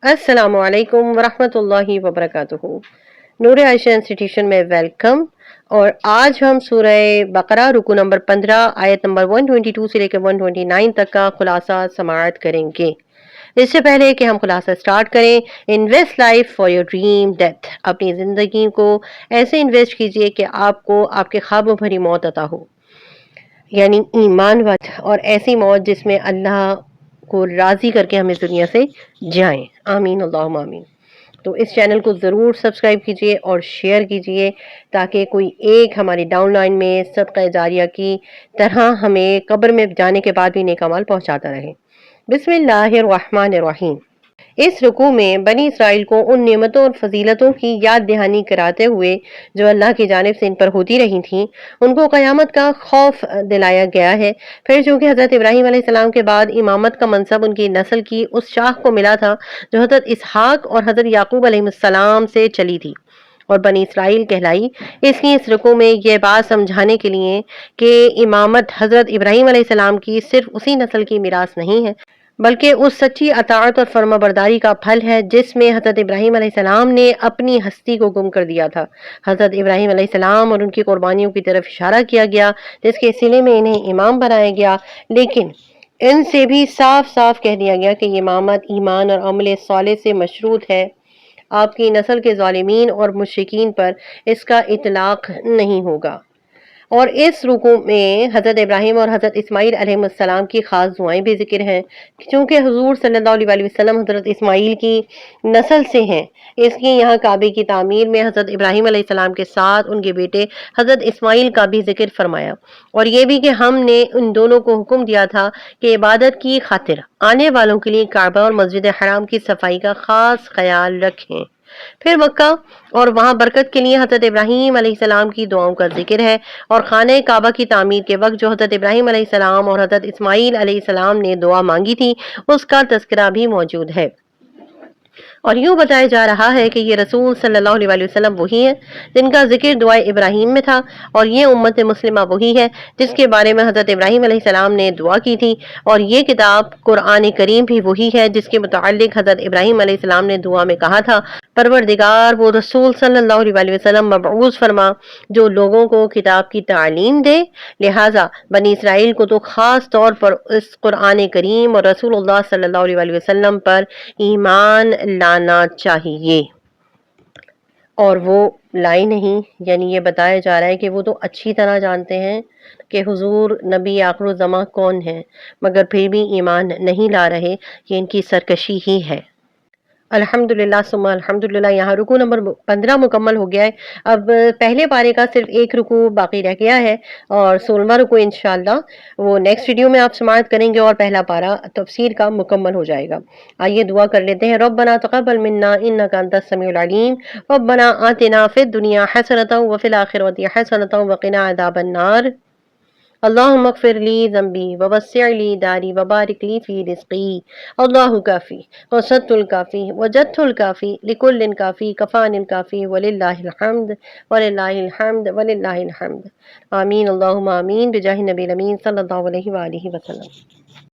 अस्सलामु अलैकुम वरहमतुल्लाहि वबरकातुहू। नूर आयशा इंस्टीट्यूशन में वेलकम। और आज हम सूरह बकरा रुकू नंबर 15 आयत नंबर 122 से लेकर 129 तक का खुलासा समाअत करेंगे। इससे पहले कि हम खुलासा स्टार्ट करें, invest life for your dream death, अपनी ज़िंदगी को ऐसे इन्वेस्ट कीजिए कि आपको आपके ख्वाबों भरी मौत अता हो, यानी ईमान वाला, और ऐसी मौत जिसमें अल्लाह को राज़ी करके हम इस दुनिया से जाएं। आमीन अल्लाहुम्मा आमीन। तो इस चैनल को ज़रूर सब्सक्राइब कीजिए और शेयर कीजिए ताकि कोई एक हमारी डाउन लाइन में सदक़ा जारिया की तरह हमें कब्र में जाने के बाद भी नेक अमाल पहुँचाता रहे। बिस्मिल्लाहिर्रहमानिर्रहीम। इस रुकू में बनी इसराइल को उन नेमतों और फजीलतों की याद दहानी कराते हुए जो अल्लाह की जानिब से इन पर होती रही थीं, उनको क़यामत का खौफ दिलाया गया है। फिर चूंकि हज़रत इब्राहीम अलैहिस्सलाम के बाद इमामत का मनसब उनकी नस्ल की उस शाख को मिला था जो हज़रत इसहाक और हज़रत याकूब अलैहिस्सलाम से चली थी और बनी इसराइल कहलाई, इसलिए इस रुकू में यह बात समझाने के लिए कि इमामत हज़रत इब्राहीम अलैहिस्सलाम की सिर्फ उसी नस्ल की मिरास नहीं है, बल्कि उस सच्ची अताअत और फर्माबरदारी का फल है जिसमें हज़रत इब्राहीम अलैहिस्सलाम ने अपनी हस्ती को गुम कर दिया था। हज़रत इब्राहीम अलैहिस्सलाम और उनकी कुर्बानियों की तरफ इशारा किया गया, जिसके सिले में इन्हें इमाम बनाया गया, लेकिन इनसे भी साफ साफ कह दिया गया कि ये इमामत ईमान और अमल साले से मशरूत है। आपकी नस्ल के ज़ालिमीन और मुश्रिकीन पर इसका इतलाक़ नहीं होगा। और इस रुकू में हज़रत इब्राहीम और हज़रत इस्माईल अलैहिस्सलाम की ख़ास दुआएं भी ज़िक्र हैं, क्योंकि हुज़ूर सल्लल्लाहु अलैहि वसल्लम हज़रत इस्माईल की नस्ल से हैं। इसलिए यहाँ काबे की तामीर में हज़रत इब्राहीम अलैहिस्सलाम के साथ उनके बेटे हज़रत इस्माईल का भी जिक्र फरमाया, और ये भी कि हमने उन दोनों को हुक्म दिया था कि इबादत की खातिर आने वालों के लिए काबा और मस्जिद हराम की सफाई का ख़ास ख्याल रखें। फिर मक्का और वहाँ बरकत के लिए हज़रत इब्राहीम अलैहिस्सलाम की दुआओं का जिक्र है, और खाने काबा की तामीर के वक्त जो हज़रत इब्राहीम अलैहिस्सलाम और हज़रत इस्माईल अलैहिस्सलाम ने दुआ मांगी थी उसका तज़किरा भी मौजूद है। और यूँ बताया जा रहा है कि ये रसूल सल्लल्लाहु अलैहि वसल्लम वही हैं जिनका जिक्र दुआ इब्राहीम में था, और ये उम्मत मुस्लिमा वही है जिसके बारे में हज़रत इब्राहीम अलैहिस्सलाम ने दुआ की थी, और ये किताब कुरान करीम भी वही है जिसके मुताल्लिक़ हज़रत इब्राहीम अलैहिस्सलाम ने दुआ में कहा था, परवरदिगार वो रसूल सल्लल्लाहु अलैहि वसल्लम मबऊस फरमा जो लोगों को किताब की तालीम दे, लिहाजा बनी इसराइल को तो ख़ास तौर पर इस कुरान करीम और रसूलुल्लाह सल्लल्लाहु अलैहि वसल्लम पर ईमान लाना चाहिए, और वो लाई नहीं। यानी ये बताया जा रहा है कि वो तो अच्छी तरह जानते हैं कि हुजूर नबी आखिरुज़्ज़मा कौन है, मगर फिर भी ईमान नहीं ला रहे, ये इनकी सरकशी ही है। अल्हम्दुलिल्लाह सुम्मा अल्हम्दुलिल्लाह। यहाँ रुकू नंबर 15 मुकम्मल हो गया है। अब पहले पारे का सिर्फ एक रुकू बाकी रह गया है, और 16वां रुकू इंशाअल्लाह वो नेक्स्ट वीडियो में आप समाअत करेंगे और पहला पारा तफसीर का मुकम्मल हो जाएगा। आइए दुआ कर लेते हैं। रब्बना तक़ब्बल मिन्ना इन्नका अंतस समीउल अलीम, रब्बना आतिना फिद दुनिया हसनतन व फिल आखिरति हसनतन व क़िना अज़ाबन नार, अल्लाहुम्मा अग़फ़िर ली ज़ंबी व वस्सिअ ली दारी व बारिक ली फ़ी रिज़्क़ी, अल्लाहु काफ़ी व सद्दुल काफ़ी व जद्दुल काफ़ी लिकुल्लिन काफ़ी कफ़ानिल काफ़ी वलिल्लाहिल हम्द वलिल्लाहिल हम्द वलिल्लाहिल हम्द। आमीन अल्लाहुम्मा आमीन बिजाहि नबील अमीन सल्लल्लाहु अलैहि व आलिहि वसल्लम।